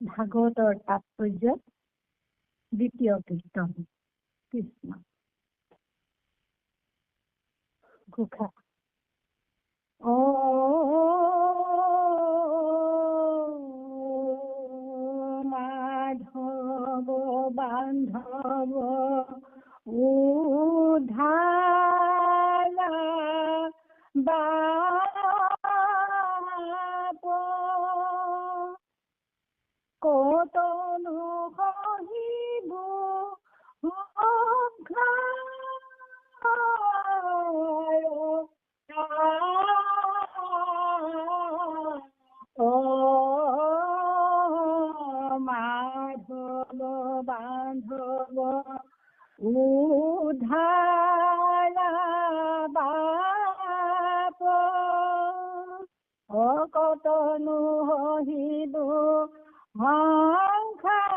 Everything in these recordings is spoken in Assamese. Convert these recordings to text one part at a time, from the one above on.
ভাগৱতৰ তাৎপৰ্য দ্বিতীয় কীৰ্তন। কৃষ্ণ ঘোষা। অ মাধৱ বান্ধৱ উদ্ধাৰা বাপ কতনো সহিব মাধৱ বান্ধৱ উদ্ধাৰা বাপ কতনো সহিব সংসাৰ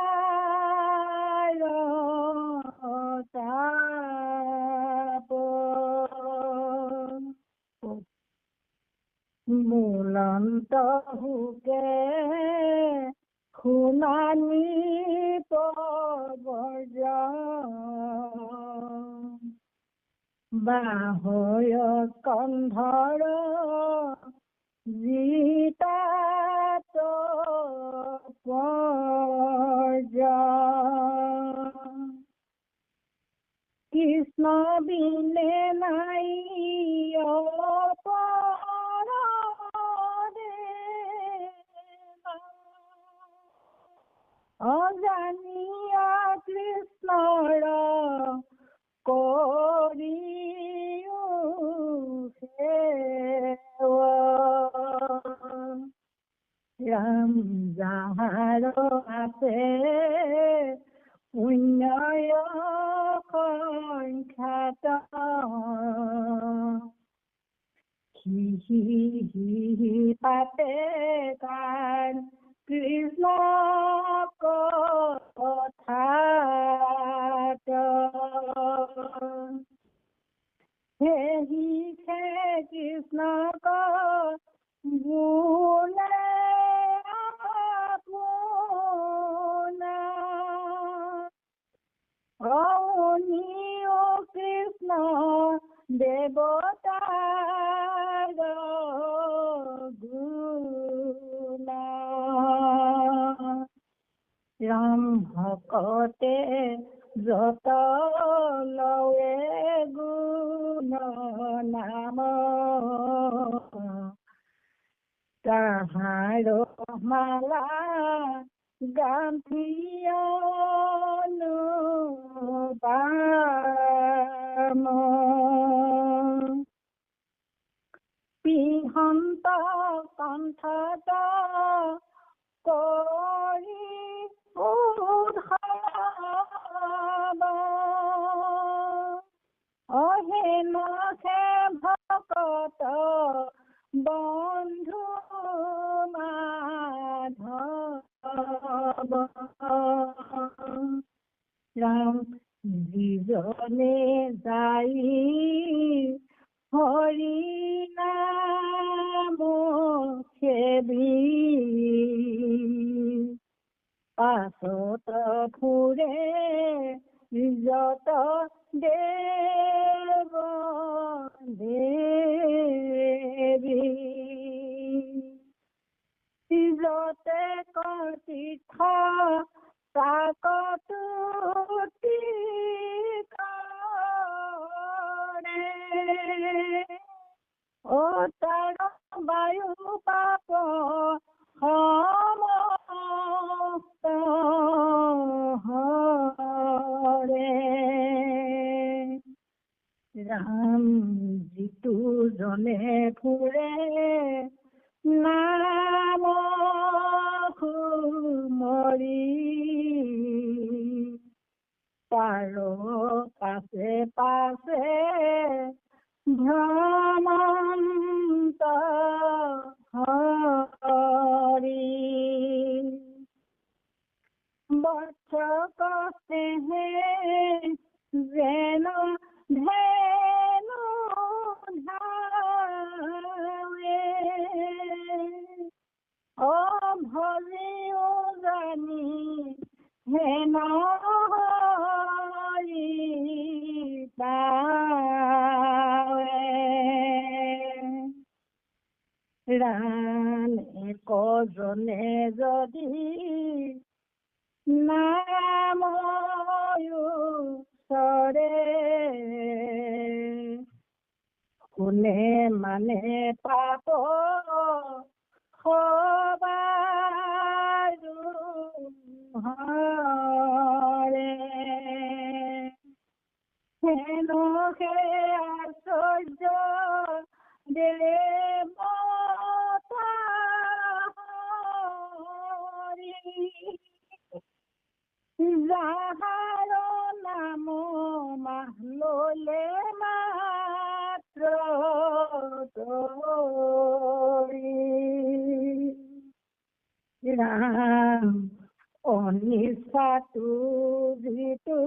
তাপ মূলন্ত হুকে শুনানি পবজ বাহয় কন্ধৰ জিতাত পৰ্য কৃষ্ণ বিনে নাই অজানিয়া কৃষ্ণৰ কৰিও ৰাম যাহাৰ আছে পুণ্যয় সংখ্যাত হি পাতে কান কৃষ্ণ কথাত সেহি কৃষ্ণক বোলে আপোনা অনিও কৃষ্ণ দেৱতাৰ গুণা ৰাম ভকতে যত লয়ে গুণ নাম তাহাৰ মালা গান্ধিয়নো পাম পিহন্ত কণ্ঠত কৰি অহেনকে ভকত বন্ধু মাধৱ ৰাম যিজনে যাই হৰি নাম সেবি পাছত ফুৰে যত দেৱ দেৱী যতে কতীৰ্থ তাকতো তাৰ বায়ু পাপ সমস্ত হৰে ৰাম যিটো জনে ফুৰে নাম সুমৰি তাৰ পাছে পাছে ভ্ৰমন্ত হৰি বক্ষকস্তে যেন ধেনু ধাৱে ভজিও জান হেন হৰি পাৱে ৰাণে কজনে যদি নাময়ো চৰে কোনে মানে পাপ সবাৰো হৰে হেনো হে আশ্চৰ্য দেৱ যাহাৰ নাম মাহ ললে মাত্ৰ ৰাম অনিচ্ছাটো যিটো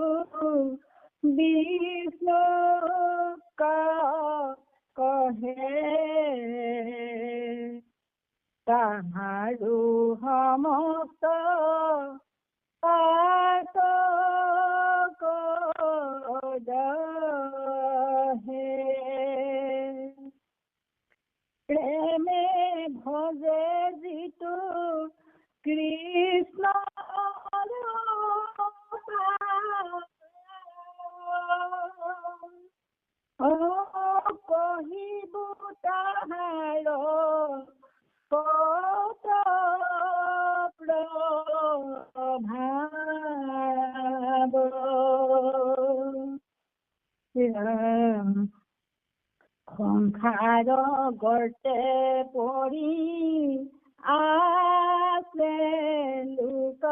বিষ্ণু কহে তাহাৰো সমস্ত প্ৰেমে ভজে যিটো কৃষ্ণ কহিব তাহাৰ কত প্ৰভাৱ সংসাৰ গৰ্তে পৰি আছে লোক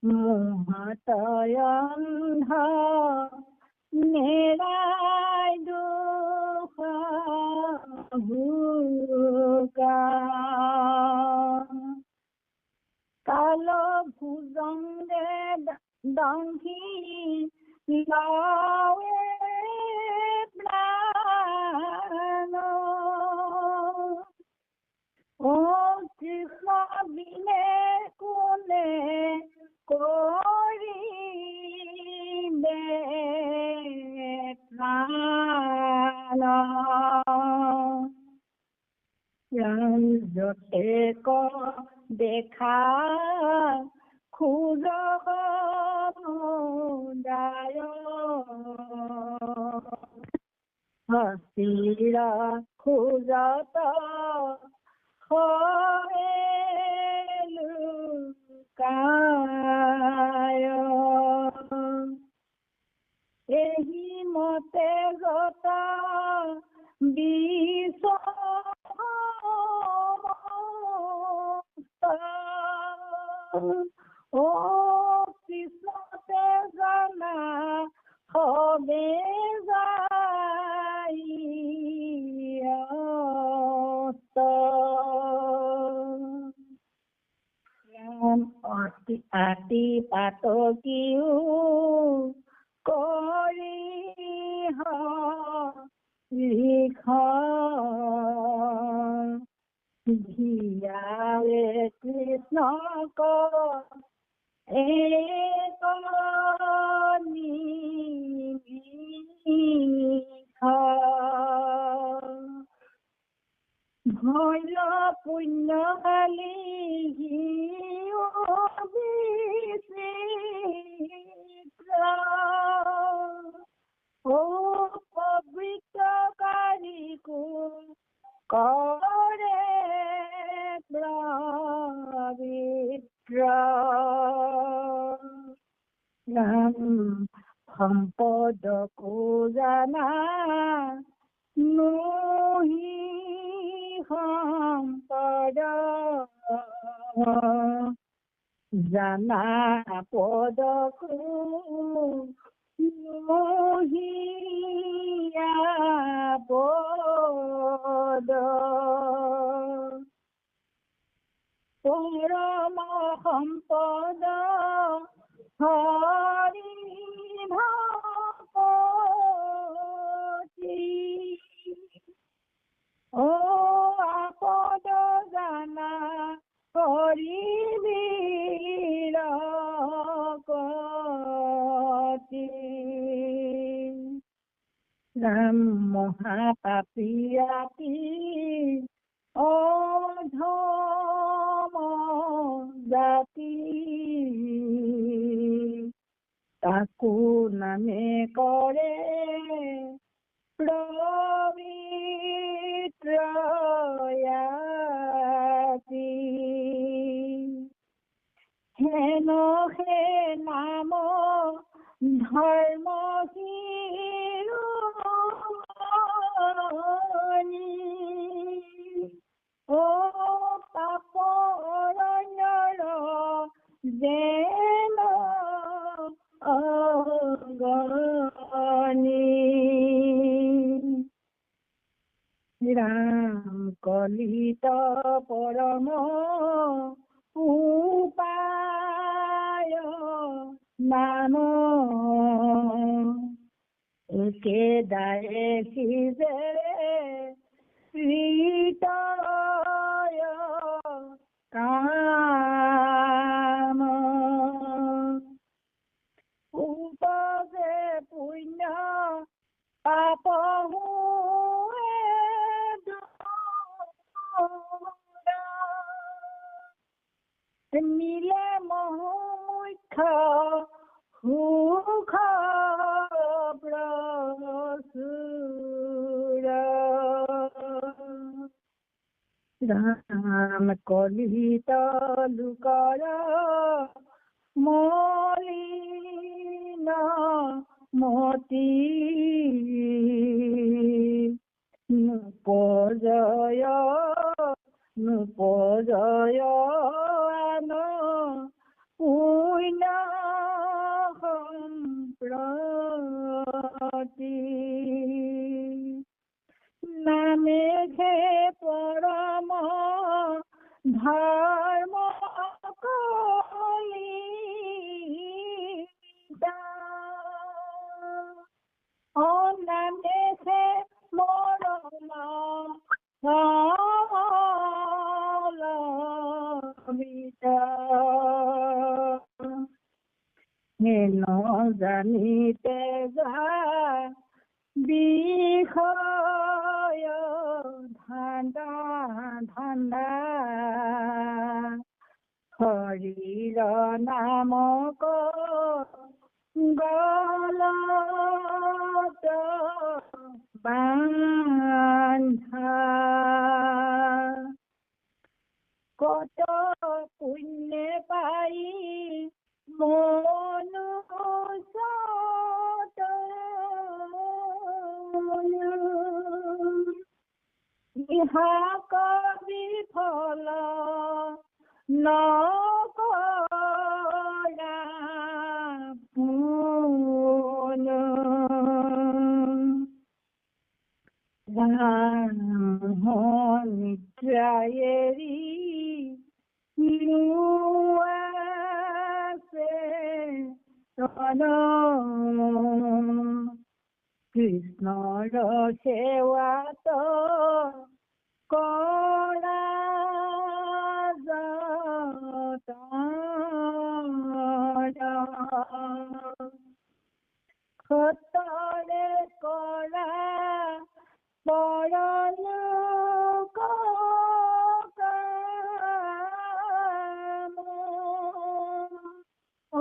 মোহতয় অন্ধ নেৰাই দুখ ভোগা কাল ভুজংগে দংশী লয়ে প্ৰাণ ও কৃষ্ণ বিনে কোনে কৰিবে প্ৰাণ যতে ক দেখা খোজ সমুদায় হস্তিৰ খোজত লুকায় এহি মতে যত বিশ্ব ও কৃষ্ণতে জানা হবে যাই আতি পাতকিও কৰি লিখ ধিয়াৰে কৃষ্ণক এক নিমিষ ভৈল পুণ্যকালী ও পবিত্ৰকাৰীকু কৰে পবিত্ৰ ৰাম সম্পদকু জানা নহি সম্পদ জানা পদকু নহিয়া পদ পৰম সম্পদ হৰি ভকতি ও আপদ জানা কৰিবি ৰাম মহাপাপী ৰাতি অধম জাতি তাকো নামে কৰে পবিত্ৰয়াতি হেন হে নাম ধৰ্মহীননি ও পাপ অৰণ্যৰ যেন অগণি ৰাম কলিত পৰম উপায় নাম একেদাৰে সিজেৰে শ্ৰীতয় কাম উপজে পুণ্য পাপ মিলে মহমুখ্য সুখ প্ৰচুৰ ৰাম কলিত লোকৰ মলিন মতি নুপজয় আন পুণ্য সম্প্ৰতি নামেঘে পৰম ধৰ্ম কলিতা নামেঘে মৰম হেন জানিতে যায় বিষয় ধান্দা হৰিৰ নামক গলত বান্ধা কত পুণ্যে পাই মনুষ্যত ইহাক বিফল নকৰা পুণ্য ৰাম নিদ্ৰা এৰি আছে কৃষ্ণৰ সেৱাত কৰা সতৰে কৰা পৰলোক কাম ও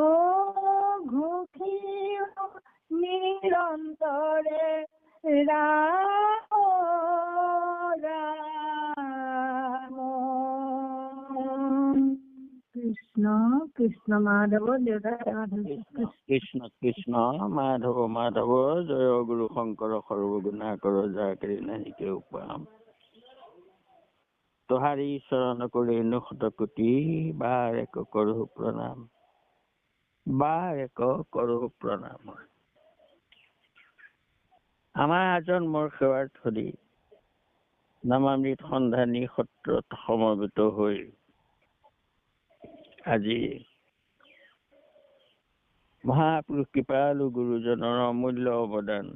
ঘুখি নিৰন্তৰে ৰাম কৃষ্ণ কৃষ্ণ মাধৱ দেউতা কৃষ্ণ কৃষ্ণ মাধৱ মাধৱ জয় গুৰু শংকৰ সৰ্বগুণাকৰ যাকৰি নাহি কেও পাম তোহাৰি চৰণ কৰি নুখত কোটি বাৰ এক কৰোঁ প্ৰণাম আমাৰ জন্মৰ সেৱাৰ থলি নামামৃত সন্ধানী সত্ৰত সমবেত হৈ আজি মহাপুৰুষ কৃপালু গুৰুজনৰ অমূল্য অৱদান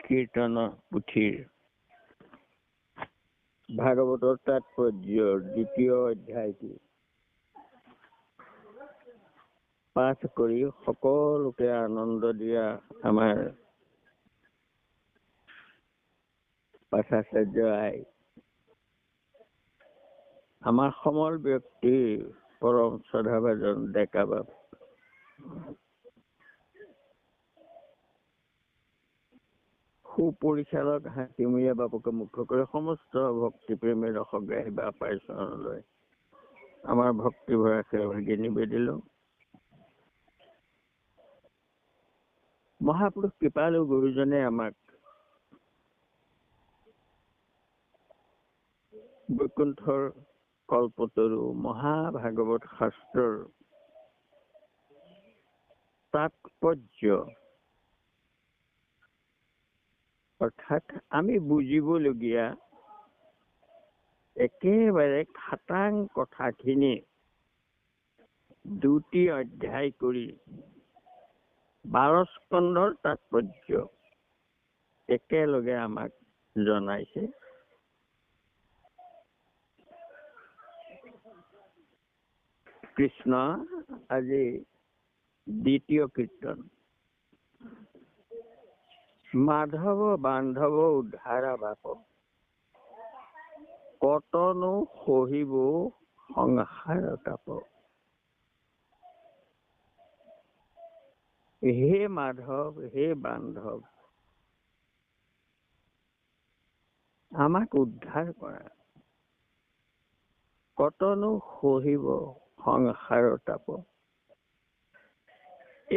কীৰ্তন পুথিৰ ভাগৱতৰ তাৎপৰ্যৰ দ্বিতীয় অধ্যায়টি পাঠ কৰি সকলোকে আনন্দ দিয়া আমাৰ পাঠাচাৰ্য আই, আমাৰ সমল ব্যক্তি পৰম শ্ৰদ্ধাভাজন ডেকা বাপ, সুপৰিচালক হাতীমূৰীয়া বাপুকে মুখ্য কৰি সমস্ত ভক্তি প্ৰেমী ৰসগ্ৰাহী বাপাই চৰণলৈ আমাৰ ভক্তি ভৰা সেৱাভাগি নিবেদিলো। মহাপুৰুষ কৃপালু গুৰুজনে আমাক বৈকুণ্ঠৰ কল্পতৰু মহাভাগৱত শাস্ত্ৰৰ তাৎপৰ্য অৰ্থাৎ আমি বুজিবলগীয়া একেবাৰে খাটাং কথাখিনি 2টি অধ্যায় কৰি 12 স্কন্ধৰ তাৎপৰ্য একেলগে আমাক জনাইছে। কৃষ্ণ আজি দ্বিতীয় কীৰ্তন। মাধৱ বান্ধৱ উদ্ধাৰা বাপ, কতনো সহিব সংসাৰ তাপ। হে মাধৱ হে বান্ধৱ, আমাক উদ্ধাৰ কৰা, কতনো সহিব সংসাৰৰ তাপ।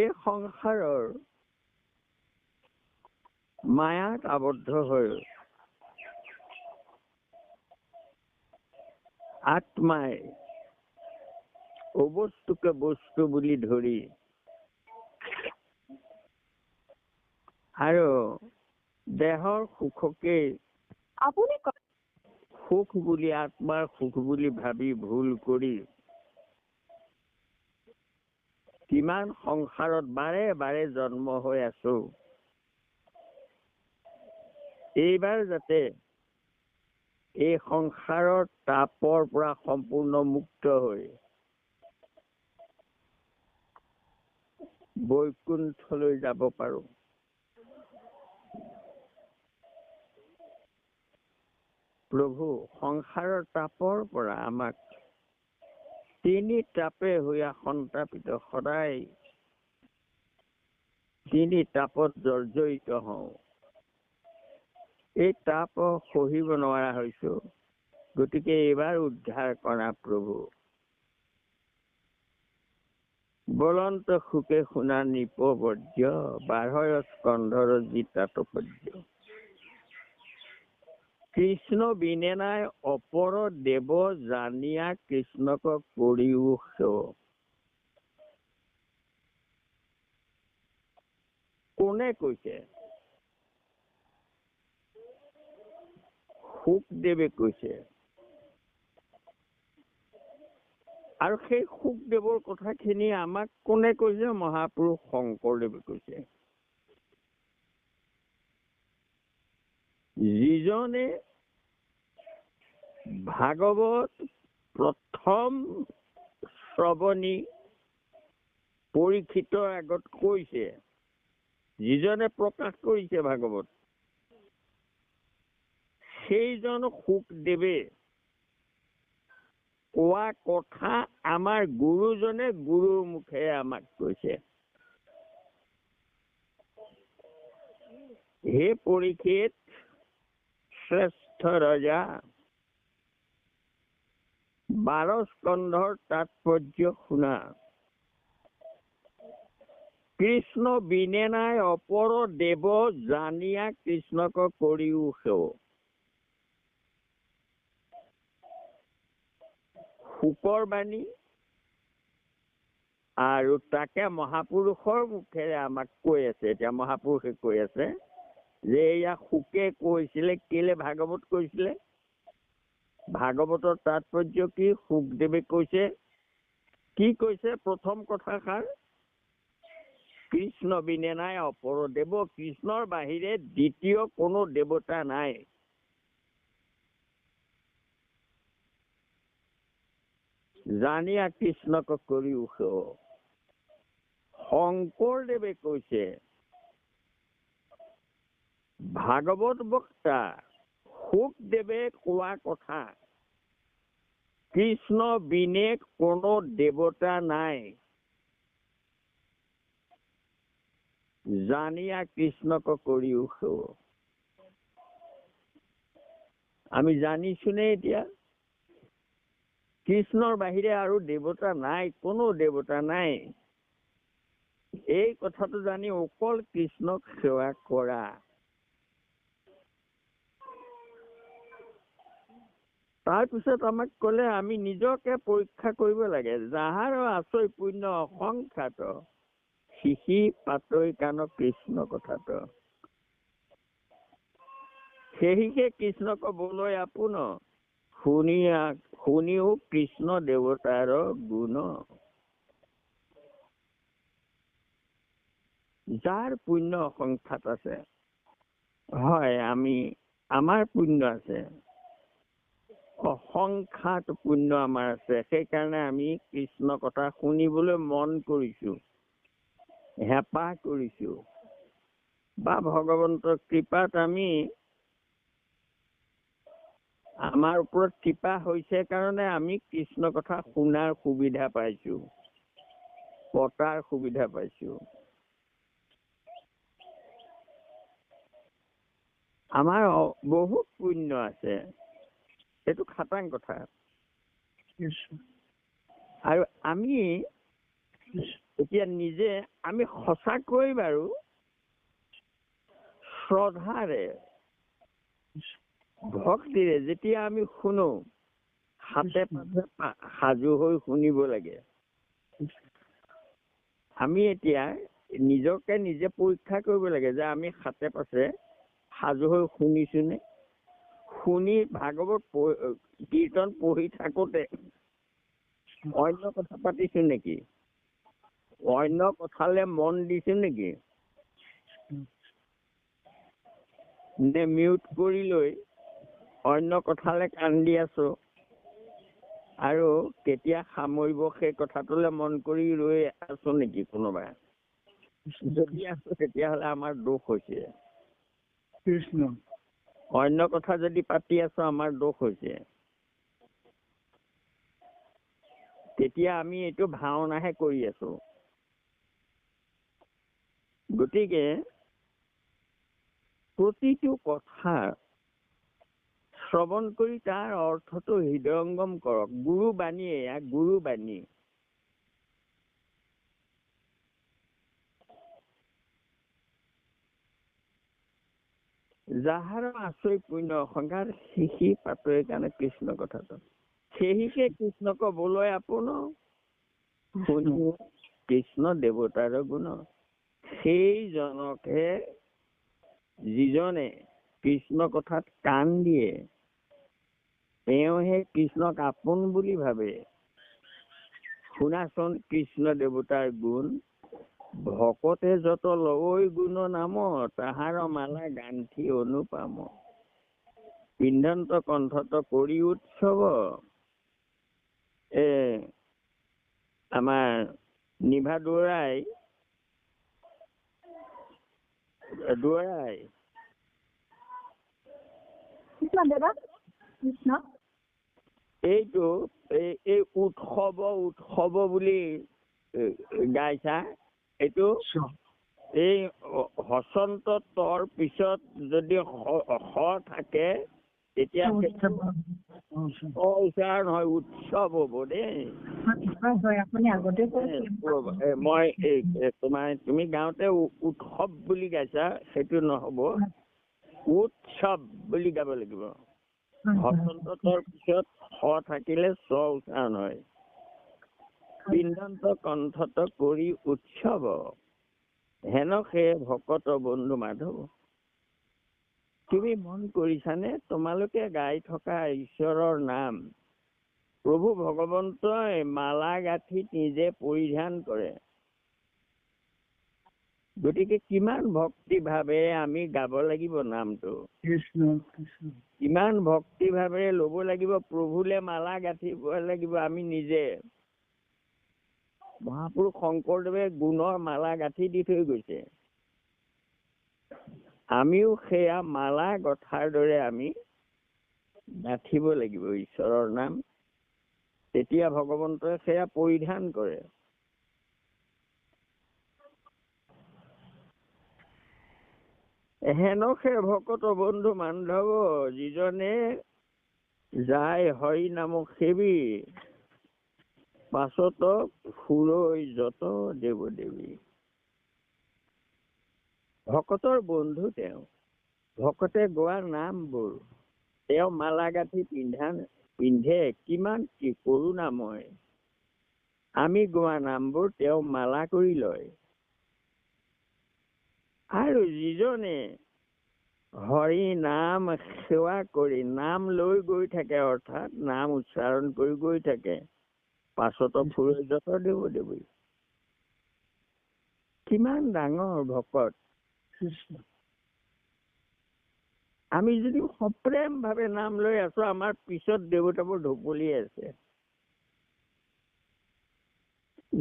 এই সংসাৰৰ মায়াত আবদ্ধ হৈ আত্মাই অবস্তুকে বস্তু বুলি ধৰি আৰু দেহৰ সুখকে আপুনি সুখ বুলি, আত্মাৰ সুখ বুলি ভাবি ভুল কৰি কিমান সংসাৰত বাৰে বাৰে জন্ম হৈ আছো। এইবাৰ যাতে এই সংসাৰৰ তাপৰ পৰা সম্পূৰ্ণ মুক্ত হৈ বৈকুণ্ঠলৈ যাব পাৰো। প্ৰভু, সংসাৰৰ তাপৰ পৰা আমাক 3 তাপে হৈ সন্তাপিত, সদায় 3 তাপত জৰ্জৰিত হওঁ। এই তাপ সহিব নোৱাৰা হৈছো, গতিকে এইবাৰ উদ্ধাৰ কৰা প্ৰভু। বলন্ত সুখে শুনা নিপবৰ্য, 12 স্কন্ধৰ যি তাৎপৰ্য। কৃষ্ণ বিনে নাই অপৰ দেৱ, জানিয়া কৃষ্ণক কৰিও সেৱ। কোনে কৈছে? সুখদেৱে কৈছে। আৰু সেই সুখদেৱৰ কথাখিনি আমাক কোনে কৈছে? মহাপুৰুষ শংকৰদেৱে কৈছে। যিজনে ভাগৱত প্ৰথম শ্ৰৱণী পৰীক্ষিতৰ আগত কৈছে, যিজনে প্ৰকাশ কৰিছে ভাগৱত, সেইজন সুখদেৱে কোৱা কথা আমাৰ গুৰুজনে গুৰুৰ মুখেৰে আমাক কৈছে। হে পৰীক্ষিত শ্ৰেষ্ঠ ৰজা, 12 স্কন্ধৰ তাৎপৰ্য শুনা। কৃষ্ণ বিনে নাই অপৰ দেৱ, জানিয়া কৃষ্ণক কৰিও সেৱ। শুকৰ বাণী আৰু তাকে মহাপুৰুষৰ মুখেৰে আমাক কৈ আছে। এতিয়া মহাপুৰুষে কৈ আছে যে এয়া শুকে কৈছিলে, কেলে ভাগৱত কৈছিলে, ভাগৱতৰ তাৎপৰ্য কি, সুখদেৱে কৈছে। কি কৈছে? প্ৰথম কথাষাৰ, কৃষ্ণ বিনে নাই অপৰ দেৱ, কৃষ্ণৰ বাহিৰে দ্বিতীয় কোনো দেৱতা নাই। জানিয়া কৃষ্ণক কৰিও সেৱ। শংকৰদেৱে কৈছে, ভাগৱত বক্তা শুকদেৱে কোৱা কথা, কৃষ্ণ বিনে কোনো দেৱতা নাই, জানিয়া কৃষ্ণক কৰিও সেৱ। আমি জানিছোনে এতিয়া কৃষ্ণৰ বাহিৰে আৰু দেৱতা নাই, কোনো দেৱতা নাই। এই কথাটো জানি অকল কৃষ্ণক সেৱা কৰা। তাৰপিছত আমাক কলে আমি নিজকে পৰীক্ষা কৰিব লাগে। যাহাৰ আচৈ পুণ্য অসংখ্যাত, শিশি পাতৈ কাণ কৃষ্ণ কথাটো। সেহিকে কৃষ্ণ কবলৈ আপোন, শুনিও কৃষ্ণ দেৱতাৰ গুণ। যাৰ পুণ্য অসংখ্যাত আছে, হয় আমাৰ পুণ্য আছে, অসংখ্যাত পুণ্য আমাৰ আছে, সেইকাৰণে আমি কৃষ্ণ কথা শুনিবলৈ মন কৰিছো, হেঁপাহ কৰিছো, বা ভগৱন্তৰ কৃপাত আমাৰ ওপৰত কৃপা হৈছে কাৰণে আমি কৃষ্ণ কথা শুনাৰ সুবিধা পাইছো, পতাৰ সুবিধা পাইছো। আমাৰ বহুত পুণ্য আছে, এইটো খাটাং কথা। আৰু আমি এতিয়া নিজে আমি সঁচাকৈ বাৰু শ্ৰদ্ধাৰে ভক্তিৰে যেতিয়া আমি শুনো, হাতে পাতে সাজু হৈ শুনিব লাগে। আমি এতিয়া নিজকে নিজে পৰীক্ষা কৰিব লাগে যে আমি হাতে পাতে সাজু হৈ শুনিছোনে। শুনি ভাগৱত কীৰ্তন পঢ়ি থাকোতে অন্য কথা পাতিছো নেকি, অন্য কথালে মন দিছো নেকি, নে মিউট কৰি লৈ অন্য কথালে কাণ দি আছো, আৰু কেতিয়া সামৰিব সেই কথাটোলে মন কৰি ৰৈ আছো নেকি কোনোবা। যদি আছো তেতিয়াহ'লে আমাৰ দোষ হৈছে। কৃষ্ণ অন্য কথা যদি পাতি আছো আমাৰ দোষ হৈছে। তেতিয়া আমি এইটো ভাওনাহে কৰি আছো। গতিকে প্ৰতিটো কথা শ্ৰৱণ কৰি তাৰ অৰ্থটো হৃদয়ংগম কৰক। গুৰু বাণী, এয়া গুৰু বাণী। যাহাৰ আচৈ পুণ্য অসংখ্যাত, শিশি পাতৈ কাণ কৃষ্ণ কথাটো। সেহিকে কৃষ্ণ কবলৈ আপোন, শুনিও কৃষ্ণ দেৱতাৰ গুণ। সেইজনকহে যিজনে কৃষ্ণ কথাত কাণ দিয়ে, তেওঁহে কৃষ্ণক আপোন বুলি ভাবে। শুনাচোন কৃষ্ণ দেৱতাৰ গুণ, ভকতে যত লয় গুণ নাম, তাহাৰ মালা গান্থি অনুপাম। পিন্ধন্ত কণ্ঠত কৰি উৎসৱ। আমাৰ নিভা দুৱৰাই কৃষ্ণ এইটো এই উৎসৱ বুলি গাইছা। এইটো এই হচন্ত তৰ পিছত যদি হ থাকে তেতিয়া উচ্চাৰণ হয়, উৎসৱ হব দেই। মই তুমি গাওঁতে উৎসৱ বুলি গাইছা, সেইটো নহব, উৎসৱ বুলি গাব লাগিব। হচন্ততৰ পিছত হ থাকিলে চ উচ্চাৰণ হয়। পিন্ধন্ত কণ্ঠত কৰি উৎসৱ, হেন সে ভকত বন্ধু মাধৱ। তুমি মন কৰিছানে, তোমালোকে গাই থকা ঈশ্বৰৰ নাম প্ৰভু ভগৱন্তই মালা গাঁঠিত নিজে পৰিধান কৰে। গতিকে কিমান ভক্তি ভাৱেৰে আমি গাব লাগিব নামটো, কিমান ভক্তি ভাৱেৰে লব লাগিব, প্ৰভুলে মালা গাঁঠিব লাগিব আমি নিজে। মহাপুৰুষ শংকৰদেৱে গুণৰ মালা গাঁঠি দি থৈ গৈছে। আমিও সেয়া মালা গথাৰ দৰে আমি গাঁঠিব লাগিব ঈশ্বৰৰ নাম, তেতিয়া ভগৱন্তই সেয়া পৰিধান কৰে। হেনকে ভকত বন্ধু বান্ধৱ যিজনে যায় হৰি নামক সেৱী, পাছত ফুৰৈ যত দেৱ দেৱী। ভকতৰ বন্ধু তেওঁ, ভকতে গোৱা নামবোৰ, তেওঁ মালা গাঁঠি পিন্ধে কিমান কি কৰোণাময়। আমি গোৱা নামবোৰ তেওঁ মালা কৰি লয়। আৰু যিজনে হৰি নাম সেৱা কৰি নাম লৈ গৈ থাকে, অৰ্থাৎ নাম উচ্চাৰণ কৰি গৈ থাকে, পাছত ফুৰৈ যত দেৱ দেৱী। কিমান ডাঙৰ ভকত। আমি যদি সপ্ৰেম ভাৱে নাম লৈ আছো, আমাৰ পিছত দেৱতাবোৰ ঢপলি আছে।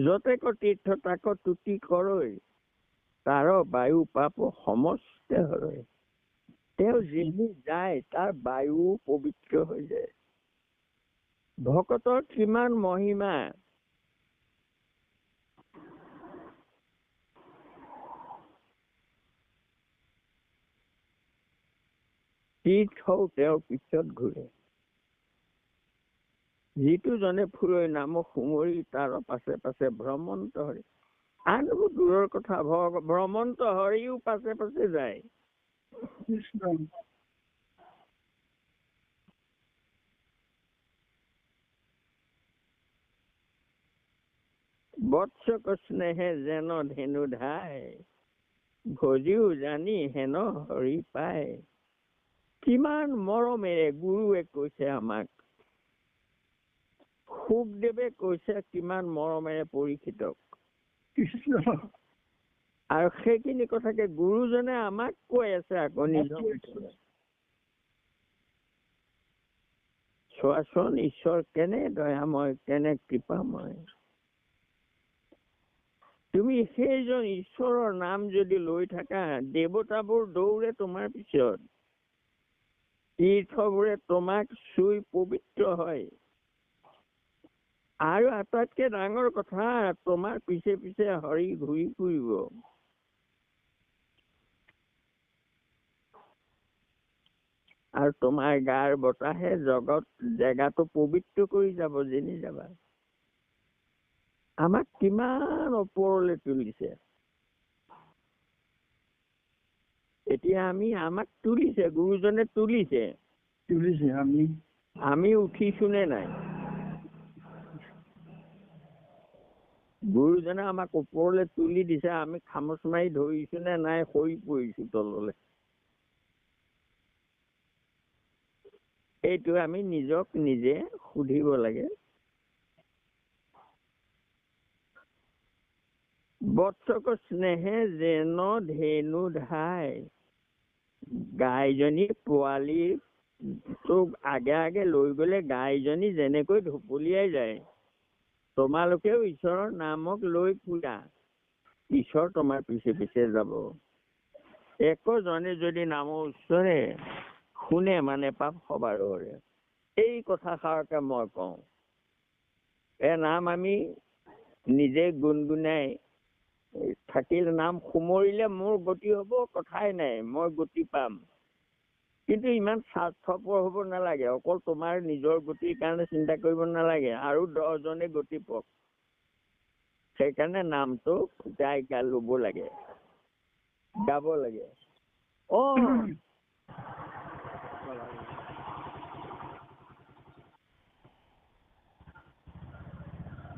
যতেক তীৰ্থ তাক তুতি কৰৈ, তাৰ বায়ু পাপ সমস্ত হৰৈ। তেওঁ যেনি যায় তাৰ বায়ু পবিত্ৰ হৈ যায়। ভকতৰ কিমান মহিমা। তীৰ্থও তেওঁৰ পিছত ঘূৰে। যিটো জনে ফুৰৈ নাম সুমৰি, তাৰ পাছে পাছে ভ্ৰমন্ত হৰি। আনবোৰ দূৰৰ কথা, ভ্ৰমন্ত হৰিও পাছে পাছে যায়। বৎসক স্নেহে যেন ধেনু ধাই, ভজিও জানি হেন হৰি পায়। কিমান মৰমেৰে গুৰুৱে কৈছে আমাক, সুখদেৱে কৈছে কিমান মৰমেৰে পৰীক্ষিতক। আৰু সেইখিনি কথাকে গুৰুজনে আমাক কৈ আছে আকৌ নিজৰ। চোৱাচোন ঈশ্বৰ কেনে দয়াময়, কেনে কৃপাময়। তুমি সেইজন ঈশ্বৰৰ নাম যদি লৈ থাকা, দেৱতাবোৰ দৌৰে তোমাৰ পিছত, তীৰ্থবোৰে তোমাক চুই পবিত্ৰ হয়। আৰু আটাইতকৈ ডাঙৰ কথা, তোমাৰ পিছে পিছে হৰি ঘূৰি ফুৰিব। আৰু তোমাৰ গাৰ বতাহে জেগাটো পবিত্ৰ কৰি যাব, যেনি যাবা। আমাক কিমান ওপৰলৈ তুলিছে। এতিয়া আমাক তুলিছে, গুৰুজনে তুলিছে। আমি উঠিছো নে নাই? গুৰুজনে আমাক ওপৰলৈ তুলি দিছে, আমি খামোচ মাৰি ধৰিছো নে নাই, সৰি পৰিছো তললৈ। এইটো আমি নিজক নিজে সুধিব লাগে। বৎসক স্নেহে যেন ধেনু ধাই, গাইজনী পোৱালি তোক আগে আগে লৈ গলে গাইজনী যেনেকৈ ঢপলিয়াই যায়, তোমালোকেও ঈশ্বৰৰ নামক লৈ ফুৰা, ঈশ্বৰ তোমাৰ পিছে পিছে যাব। একজনে যদি নামৰ উচ্চৰে, শুনে মানে পাপ সবাৰ হৰে। এই কথাষাৰকে মই কওঁ। নাম আমি নিজে গুণগুণাই থাকিলে, নাম সুমৰিলে মোৰ গতি হব, কথাই নাই, মই গতি পাম। কিন্তু ইমান স্বাৰ্থপৰ হব নালাগে। অকল তোমাৰ নিজৰ গতিৰ কাৰণে চিন্তা কৰিব নালাগে, আৰু 10 জনে গতি পাওক। সেইকাৰণে নামটো গাই লব লাগে, গাব লাগে।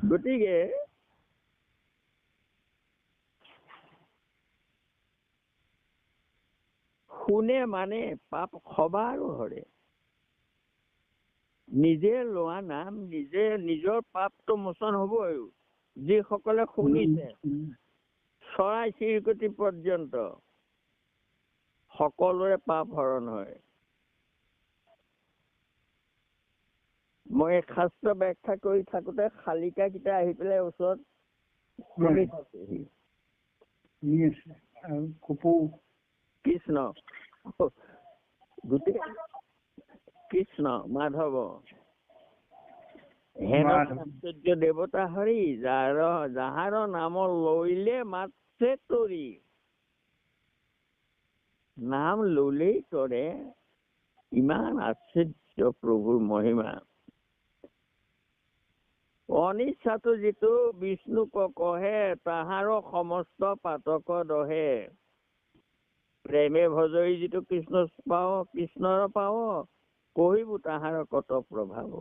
গতিকে শুনে মানে পাপ সবাৰো হৰে। নিজে লোৱা নাম নিজৰ পাপটো মোচন হবই। যিসকলে শুনিছে, চৰাই চিৰিকটি পৰ্যন্ত সকলোৰে পাপ হৰণ হয়। মই শাস্ত্ৰ ব্যাখ্যা কৰি থাকোতে শালিকা কেইটা আহি পেলাই ওচৰত শুনি থাকেহি। কৃষ্ণ গোটেই কৃষ্ণ মাধৱ হেন মাধৱ। আশ্চৰ্য দেৱতা হৰি যাহাৰ নাম লইলে মাত্ৰে তৰি নাম ললেই তৰে ইমান আশ্চৰ্য প্ৰভুৰ মহিমা অনিচ্ছাটো যিটো বিষ্ণুক কহে তাহাৰ সমস্ত পাতক দহে প্ৰেমে ভজৰি যিটো কৃষ্ণৰ পাও কহিব তাহাৰ কত প্ৰভাৱ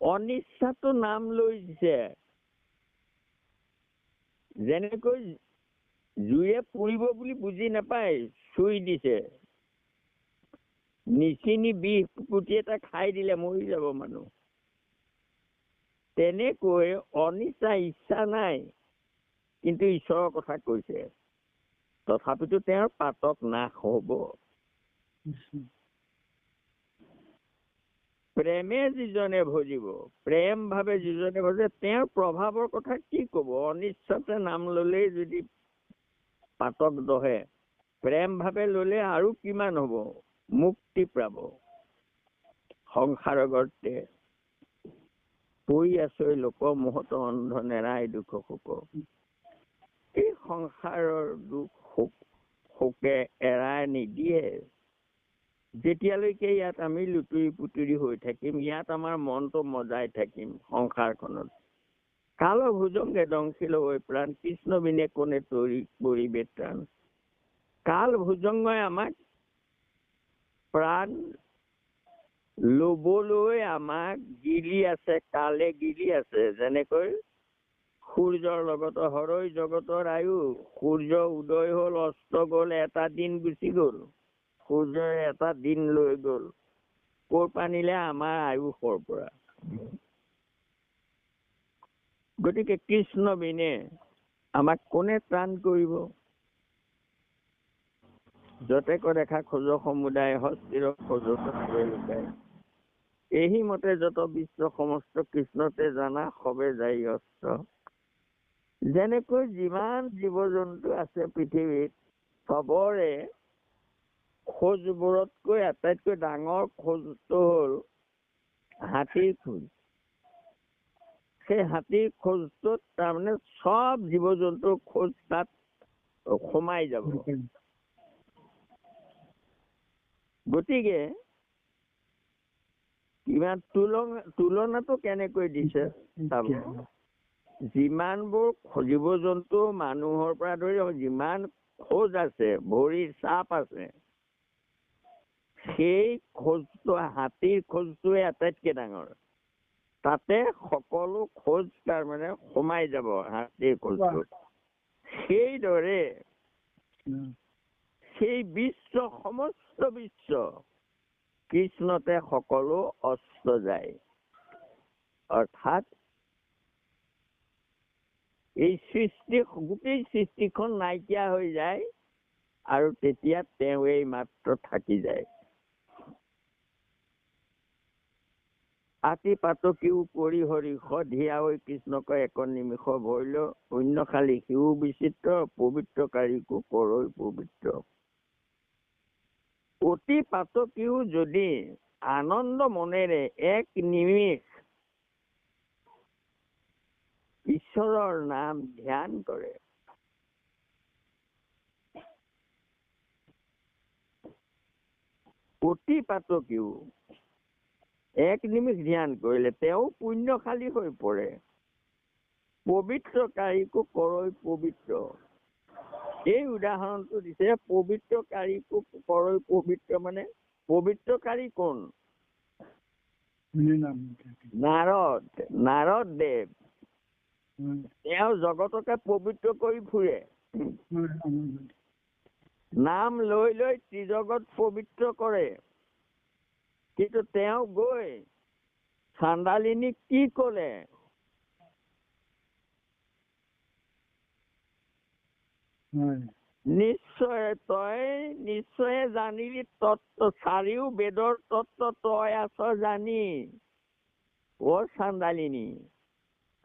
অনিচ্ছাটো নাম লৈ দিছে যেনেকৈ জুয়ে পুৰিব বুলি বুজি নাপায় চুই দিছে নিচিনি বিষ পুতি এটা খাই দিলে মৰি যাব মানুহ তেনেকৈ অনিচ্ছা ইচ্ছা নাই কিন্তু ঈশ্বৰৰ কথা কৈছে তথাপিতো তেওঁৰ পাতক নাশ হব প্ৰেমে যিজনে ভজিব প্ৰেম ভাৱে যিজনে ভজে তেওঁৰ প্ৰভাৱৰ কথা কি কব অনিচ্ছাতে নাম ললেই যদি পাতক দহে প্ৰেম ভাৱে ললে আৰু কিমান হব মুক্তি পাব সংসাৰ গৰ্তে পৰি আছো লোক মোহত অন্ধ নেৰাই দুখ শোক এই সংসাৰৰ দুখ শোকে এৰাই নিদিয়ে যেতিয়ালৈকে ইয়াত আমি লুতুৰি পুতুৰি হৈ থাকিম ইয়াত আমাৰ মনটো মজাই থাকিম সংসাৰখনত কাল ভুজংগে দংশিল হৈ প্ৰাণ কৃষ্ণ বিনে কোনে তৰি পৰিবে প্ৰাণ কাল ভুজংগই আমাক প্ৰাণ লবলৈ আমাক গিলি আছে কালে গিলি আছে যেনেকৈ সূৰ্যৰ লগত হৰৈ জগতৰ আয়ু সূৰ্য উদয় হল অস্ত গল এটা দিন গুচি গল সূৰ্যই এটা দিন লৈ গল কৰ পানিলে আমাৰ আয়ুসৰ পৰা গতিকে কৃষ্ণ বিনে আমাক কোনে ত্ৰাণ কৰিব যতে দেখা খোজ সমুদায় হস্তিৰ খোজ লুকাই এই মতে যত বিশ্ব সমস্ত কৃষ্ণতে জানা সবে যাই অস্ত যেনেকৈ যিমান জীৱ জন্তু আছে পৃথিৱীত সবৰে খোজবোৰতকৈ আটাইতকৈ ডাঙৰ খোজটো হল হাতীৰ খোজ সেই হাতীৰ খোজটোত তাৰমানে সব জীৱ জন্তুৰ খোজ তাত সোমাই যাব গতিকে ইমান তুলনাটো কেনেকৈ দিছে যিমানবোৰ জীৱ জন্তু মানুহৰ পৰা ধৰি যিমান খোজ আছে ভৰিৰ চাপ আছে সেই খোজটো হাতীৰ খোজটোৱে আটাইতকৈ ডাঙৰ তাতে সকলো খোজ তাৰমানে সোমাই যাব হাতীৰ খোজটো সেইদৰে সেই বিশ্ব সমস্ত বিশ্ব কৃষ্ণতে সকলো অস্ত যায় অৰ্থাৎ এই সৃষ্টি গোটেই সৃষ্টিখন নাইকিয়া হৈ যায় আৰু তেতিয়া তেওঁ এই মাত্ৰ থাকি যায় আতি পাতকিও কৰি হৰি সধিয়া হৈ কৃষ্ণক এক নিমিষ ভৰিল অন্য খালি শিও বিচিত্ৰ পবিত্ৰকাৰীকো কৰৈ পবিত্ৰ অতি পাতকিও যদি আনন্দ মনেৰে এক নিমিষ ঈশ্বৰৰ নাম ধ্যান কৰে অতি পাতকিও এক নিমিষ ধ্যান কৰিলে তেওঁ পুণ্যশালী হৈ পৰে পবিত্ৰকাৰীকো কৰৈ পবিত্ৰ এই উদাহৰণটো দিছে পবিত্ৰকাৰীকো কৰৈ পবিত্ৰ মানে পবিত্ৰকাৰী কোন নাৰদ দেৱ তেওঁ জগতকে পবিত্ৰ কৰি ফুৰে নাম লৈ লৈ ত্ৰিজগত পবিত্ৰ কৰে কিন্তু তেওঁ গৈ চাণ্ডালিনীক কি কলে নিশ্চয় জানিলি তত্ত্ব চাৰিও বেদৰ তত্ত্ব তই আছ জানি অ চাণ্ডালিনী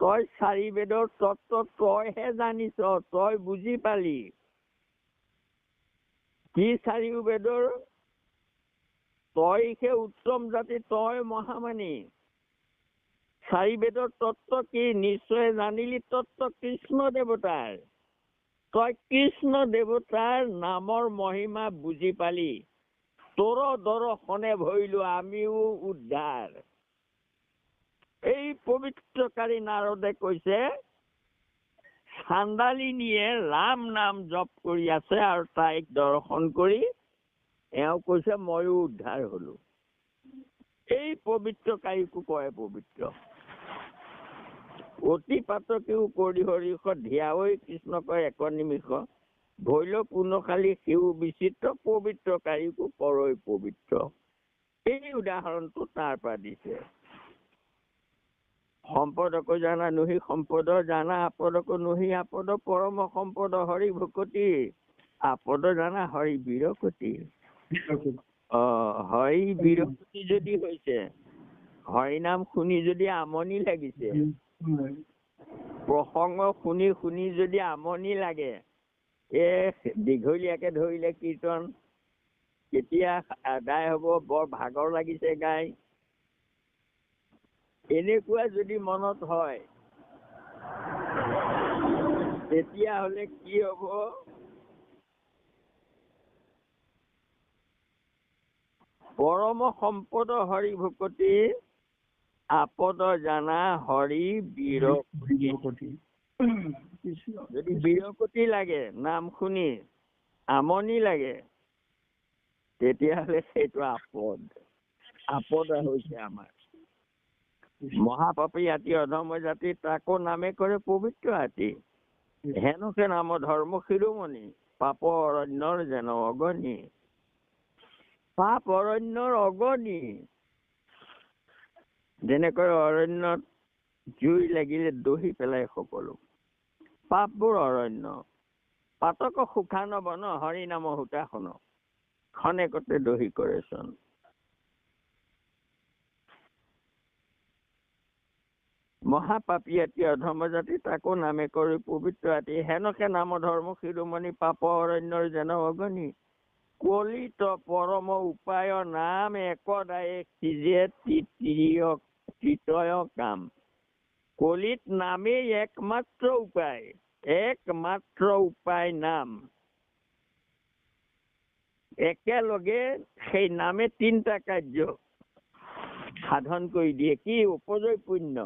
তই চাৰি বেদৰ তত্ত্ব তইহে জানিছ তই বুজি পালি কি চাৰিও বেদৰ তইহে উত্তম জাতি, তই মহামানী। চাৰি বেদৰ তত্ত্ব কি নিশ্চয় জানিলি, তত্ত্ব কৃষ্ণ দেৱতাৰ। তই কৃষ্ণ দেৱতাৰ নামৰ মহিমা বুজি পালি, তোৰ দৰ্শনে ভৰিলো আমিও উদ্ধাৰ। এই পবিত্ৰকাৰী নাৰদে কৈছে চাণ্ডালিনীয়ে ৰাম নাম জপ কৰি আছে আৰু তাইক দৰ্শন কৰি এওঁ কৈছে ময়ো উদ্ধাৰ হলো। এই পবিত্ৰকাৰীকো কয় পবিত্ৰ। অতি পাতকেও কৰি হৰিষ ধিয়াঐ কৃষ্ণ কয় এক নিমিষ, ভৈল পুনখালী সিও বিচিত্ৰ, পবিত্ৰকাৰীকো কৰৈ পবিত্ৰ। এই উদাহৰণটো তাৰ পৰা দিছে। সম্পদক জানা নহি সম্পদ জানা, আপদক নহি আপদ পৰম সম্পদ হৰি ভকতি, আপদ জানা হৰি বিৰকতি। হৰি বিৰকতি যদি হৈছে, হৰি নাম শুনি যদি আমনি লাগিছে, প্ৰসংগ শুনি শুনি যদি আমনি লাগে, দীঘলীয়াকে ধৰিলে কীৰ্তন কেতিয়া আদায় হব, বৰ ভাগৰ লাগিছে গাই, এনেকুৱা যদি মনত হয়, তেতিয়াহলে কি হব? পৰম সম্পদ হৰি ভকতি, আপদ জানা হৰি বিৰকতি। যদি বিৰকতি লাগে নাম শুনি, আমনি লাগে, তেতিয়াহলে সেইটো আপদ। আপদ হৈছে আমাৰ। মহাপাপী জাতি অধম জাতি, তাকো নামে কৰে পবিত্ৰ হাতী। হেনকে নাম ধৰ্ম শিৰোমণি, পাপ অৰণ্যৰ যেন অগণি। পাপ অৰণ্যৰ অগণি। যেনেকৈ অৰণ্যত জুই লাগিলে দহি পেলাই সকলো, পাপবোৰ অৰণ্য। পাতক সুখান বন, হৰি নাম হোতাসন, খনেকতে দহি কৰে চন। মহাপাপী অধম জাতি, তাকো নামে কৰি পবিত্ৰ হাতী। হেনকে নাম ধৰ্ম শিৰোমণি, পাপ অৰণ্যৰ যেন অগণি। কলিত পৰম উপায় নাম, একদায়ে সিজে তৃতীয় কাম। কলিত নামেই একমাত্ৰ উপায়, একমাত্ৰ উপায় নাম। একেলগে সেই নামে তিনিটা কাৰ্য সাধন কৰি দিয়ে। কি? উপজয় পুণ্য,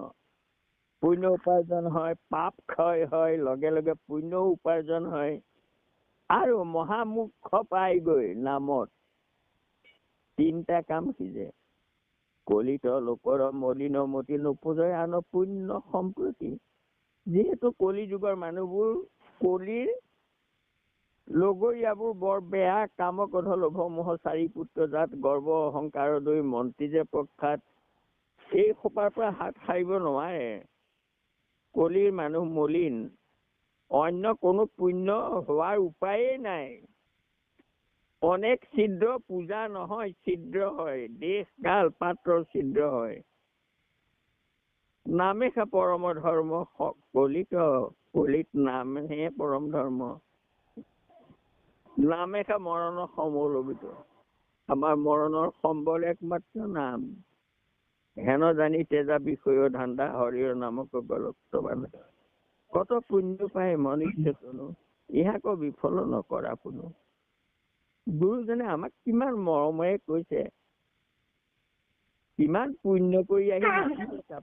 পুণ্য উপাৰ্জন হয়, পাপ ক্ষয় হয়, লগে লগে পুণ্য উপাৰ্জন হয়, আৰু মহামুখ্য পাই গৈ নামত তিনিটা কাম সিজে। কলিত লোকৰ মলিন মতি, নোপোজয় আন পুণ্য সম্প্ৰতি। যিহেতু কলি যুগৰ মানুহবোৰ, কলিৰ লগৰীয়াবোৰ বৰ বেয়া, কাম ক্ৰোধ লোভ মোহ চাৰি পুত্ৰ জাত, গৰ্ব অহংকাৰ দৈ মন্ত্ৰী যে প্ৰখ্যাত। এই সোপাৰ পৰা হাত সাৰিব নোৱাৰে। কলিৰ মানুহ মলিন, অন্য কোনো পুণ্য হোৱাৰ উপায়েই নাই। অনেক ছিদ্ৰ, পূজা নহয় ছিদ্ৰ হয়, দেশ কাল পাত্ৰৰ ছিদ্ৰ হয়। নামেহে পৰম ধৰ্ম, কলিত নামহে পৰম ধৰ্ম। নামেহে মৰণৰ সমলবিত, আমাৰ মৰণৰ সম্বল একমাত্ৰ নাম। হেন জানি তেজা বিষয় ধান্দা, হৰিৰ নামক গলত বান্ধা। কত পুণ্য পায় মনুষ্য তনু, ইহাকো বিফল নকৰা পুনু। গুৰুজনে আমাক কিমান মৰমেৰে কৈছে, কিমান পুণ্য কৰি আহি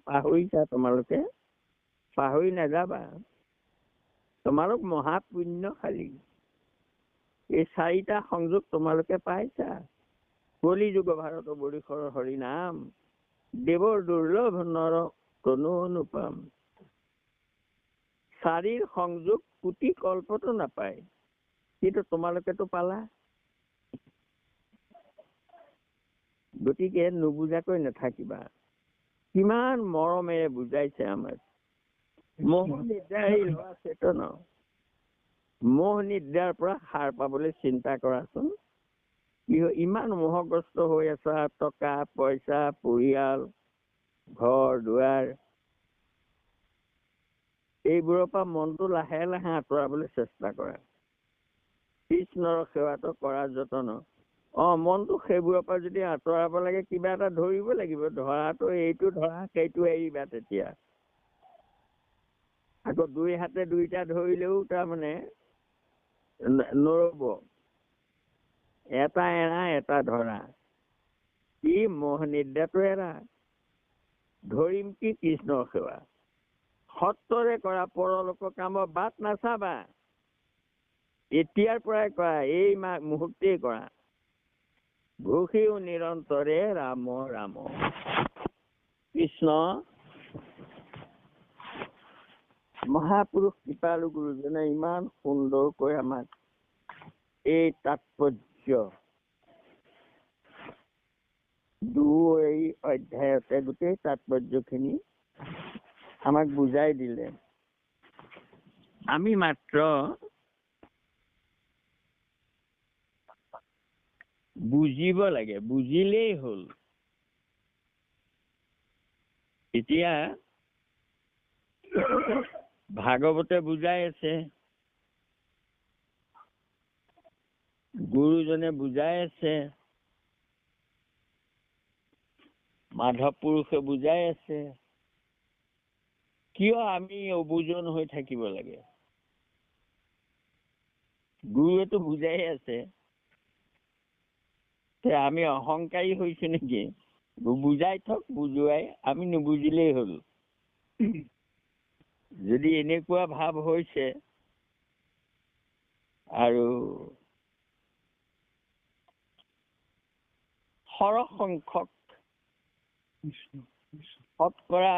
পাহৰিছা তোমালোকে? পাহৰি নাযাবা, তোমালোক মহাপুণ্যশালী। এই চাৰিটা সংযোগ তোমালোকে পাইছা। কলি যুগ ভাৰত বৰিশৰ হৰি নাম, দেৱৰ দুৰ্লভ নৰ কোনো অনুপম। চাৰিৰ সংযোগ কোটি কল্পতো নাপায়, কিন্তু তোমালোকেতো পালা। গতিকে নুবুজাকৈ নাথাকিবা। কিমান মৰমেৰে বুজাইছে আমাক। মোহ নিদ্ৰাহী লোৱা চেতন, মোহ নিদ্ৰাৰ পৰা সাৰ পাবলৈ চিন্তা কৰাচোন। ইমান মোহগ্ৰস্ত হৈ আছা, টকা পইচা, পৰিয়াল, ঘৰ দুৱাৰ, এইবোৰৰ পৰা মনটো লাহে লাহে আঁতৰাবলৈ চেষ্টা কৰা। কৃষ্ণৰ সেৱাটো কৰা যতন, মনটো সেইবোৰৰ পৰা যদি আঁতৰাব লাগে কিবা এটা ধৰিব লাগিব। ধৰাটো এইটো ধৰা সেইটো এৰিবা তেতিয়া। আকৌ দুই হাতে দুইটা ধৰিলেও তাৰমানে নৰব। এটা এৰা এটা ধৰা। কি মোহ নিদ্ৰাটো এৰা, ধৰিম কি কৃষ্ণৰ সেৱা। সত্তৰে কৰা পৰলোক কামৰ বাট নাচাবা। এতিয়াৰ পৰাই কৰা, এই মুহূৰ্তেই কৰা। ঘোষিও নিৰন্তৰে ৰাম ৰাম। কৃষ্ণ মহাপুৰুষ কৃপালু গুৰুজনে ইমান সুন্দৰকৈ আমাক এই তাৎপৰ্য দুই অধ্যায়তে গোটেই তাৎপৰ্যখিনি আমাক বুজাই দিলে। আমি মাত্ৰ বুজিব লাগে, বুজিলেই হ'ল। এতিয়া ভাগৱতে বুজাই আছে, গুৰুজনে বুজাই আছে, মাধৱ পুৰুষে বুজাই আছে। কিয় আমি অবুজন হৈ থাকিব লাগে? গুৰুৱেতো বুজাই আছে। আমি অহংকাৰী হৈছো নেকি? বুজাই থক, বুজুৱাই আমি নুবুজিলেই হ'ল। যদি এনেকুৱা ভাৱ হৈছে আৰু সৰহ সংখ্যক শতকৰা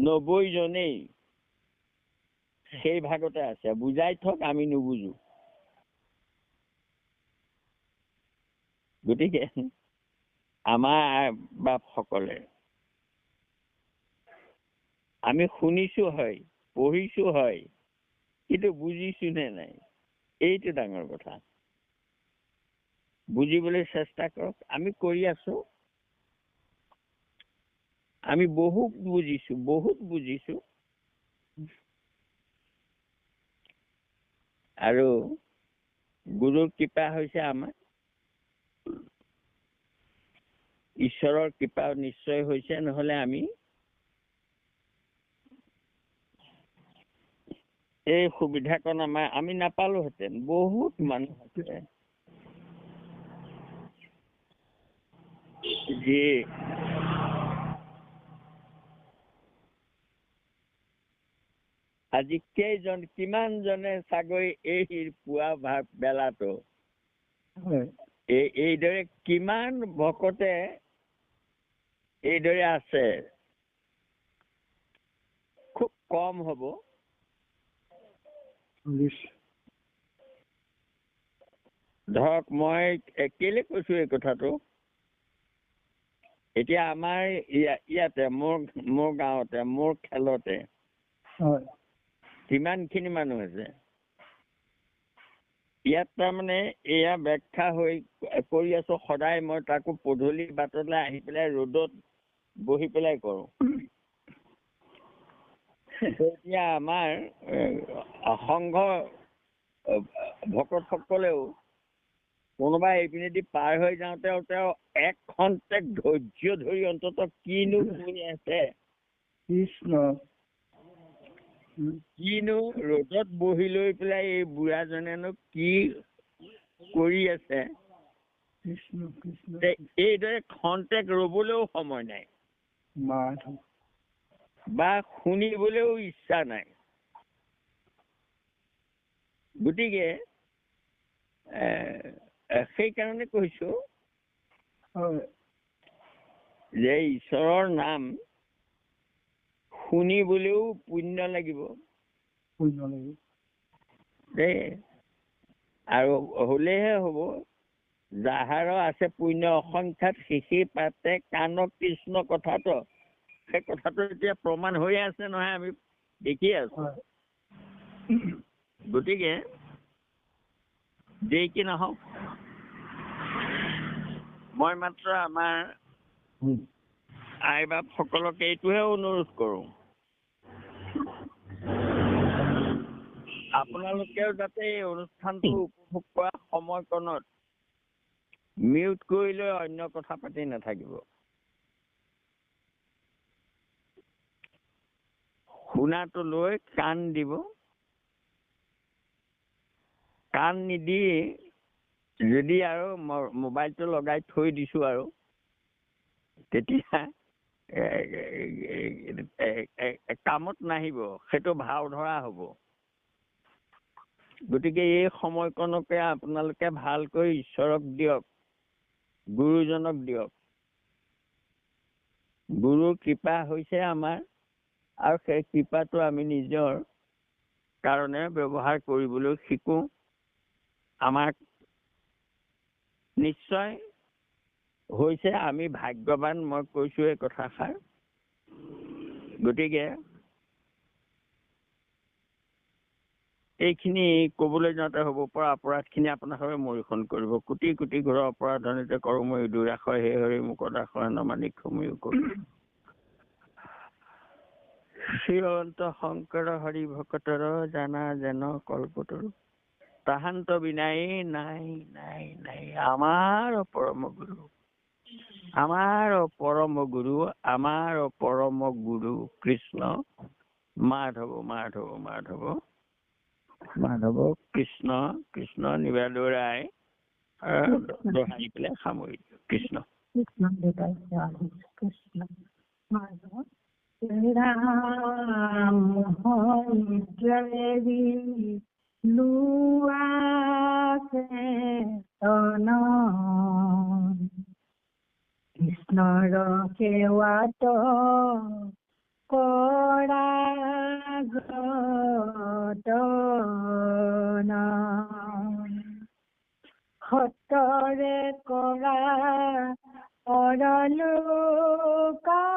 90 জনেই সেই ভাগতে আছে। বুজাই থক, আমি নুবুজো। গতিকে আমাৰ বাপসকলে আমি শুনিছো হয়, পঢ়িছো হয়, কিন্তু বুজিছো নে নাই, এইটো ডাঙৰ কথা। বুজিবলৈ চেষ্টা কৰক। আমি কৰি আছো। আমি বহুত বুজিছো। আৰু গুৰুৰ কৃপা হৈছে আমাৰ। ঈশ্বৰৰ কৃপা নিশ্চয় হৈছে, নহলে আমি এই সুবিধাকণ আমি নাপালোহেঁতেন। বহুত মানুহ আছে যি আজি কিমান জনে চাগৈ এই পুৱা বেলাটো এইদৰে কিমান ভকতে এইদৰে আছে, খুব কম হ'ব। ধৰক মই কেলে কৈছো এই কথাটো, এতিয়া আমাৰ ইয়াতে মোৰ গাঁৱতে, মোৰ খেলতে কিমানখিনি মানুহ আছে। ইয়াত তাৰমানে এয়া ব্যাখ্যা কৰি আছো সদায়। মই তাকো পদূলি বাটলৈ আহি পেলাই ৰ'দত বহি পেলাই কৰো। এতিয়া আমাৰ সংঘ ভকতসকলেও কোনোবা এইপিনেদি পাৰ হৈ যাওঁতে তেওঁ এক খন্তেক ধৈৰ্য ধৰি অন্তত কিনো কৰি আছে, কিনো ৰ'দত বহি লৈ পেলাই এই বুঢ়াজনেনো কি কৰি আছে, এইদৰে খন্তেক ৰবলৈও সময় নাই বা শুনিবলৈও ইচ্ছা নাই। গতিকে সেইকাৰণে কৈছো যে ঈশ্বৰৰ নাম শুনিবলৈও পুণ্য লাগিব দেই। আৰু হলেহে হব। যাহাৰ আছে পুণ্য অসংখ্যাত শিশি পাতে কাণ কৃষ্ণ কথাটো, সেই কথাটো এতিয়া প্ৰমাণ হৈ আছে নহয়, আমি দেখি আছো। গতিকে যেই কি নহওক, মই মাত্ৰ আমাৰ আই বাপ সকলক এইটোহে অনুৰোধ কৰো, আপোনালোকেও যাতে এই অনুষ্ঠানটো উপভোগ কৰা সময়কণত মিউট কৰি লৈ অন্য কথা পাতি নাথাকিব। শুনাটো লৈ কাণ দিব। কাণ নিদি যদি আৰু মোবাইলটো লগাই থৈ দিছো আৰু তেতিয়া কামত নাহিব, সেইটো ভাও ধৰা হ'ব। গতিকে এই সময়কণকে আপোনালোকে ভালকৈ ঈশ্বৰক দিয়ক, গুৰুজনক দিয়ক। গুৰুৰ কৃপা হৈছে আমাৰ, আৰু সেই কৃপাটো আমি নিজৰ কাৰণে ব্যৱহাৰ কৰিবলৈ শিকো। আমাক নিশ্চয় হৈছে, আমি ভাগ্যৱান, মই কৈছো এই কথাষাৰ। গতিকে এইখিনি ক'বলৈ যাওঁতে হ'ব পৰা অপৰাধখিনি আপোনালোকে মৰিখন কৰিব। কোটি কোটি ঘৰৰ অপৰাধনিতে কৰো মই দুৰাশয়, হে হৰি মুখত আশয় নমানি ক্ষমিও কৰো। শ্ৰী অনন্ত শংকৰ হৰি ভকতৰ জানা যেন কল্পতৰ, তাহান্ত বিনাই নাই নাই নাই আমাৰ পৰম গুৰু, আমাৰ পৰম গুৰু, আমাৰ পৰম গুৰু কৃষ্ণ মাধৱ মাধৱ মাধৱ মাধৱ কৃষ্ণ কৃষ্ণ নিবাদৰাই দোহাই পেলাই সামৰি দিওঁ। কৃষ্ণ কৃষ্ণ কৃষ্ণ মাধৱ ৰাম হৰি লুৱাছে তন, কৃষ্ণৰ সেৱাত কৰা যতন, সতৰে কৰা পৰলোক কাম,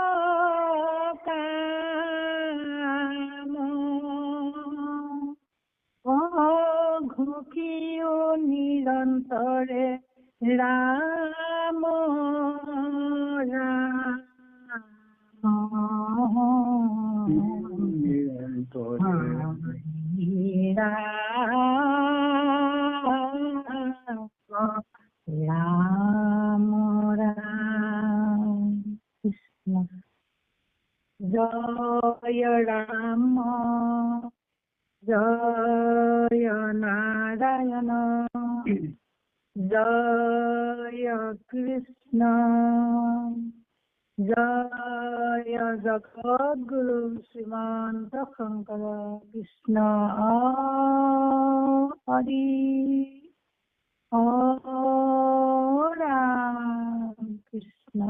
ঘুকিও নিৰন্তৰে ৰাম ৰাম ৰাম ৰাম কৃষ্ণ। জয় ৰাম জয় নাৰায়ণ জয় কৃষ্ণ জয় জগদ্গুৰু শ্ৰীমন্ত শংকৰ কৃষ্ণ হৰি ৰাম কৃষ্ণ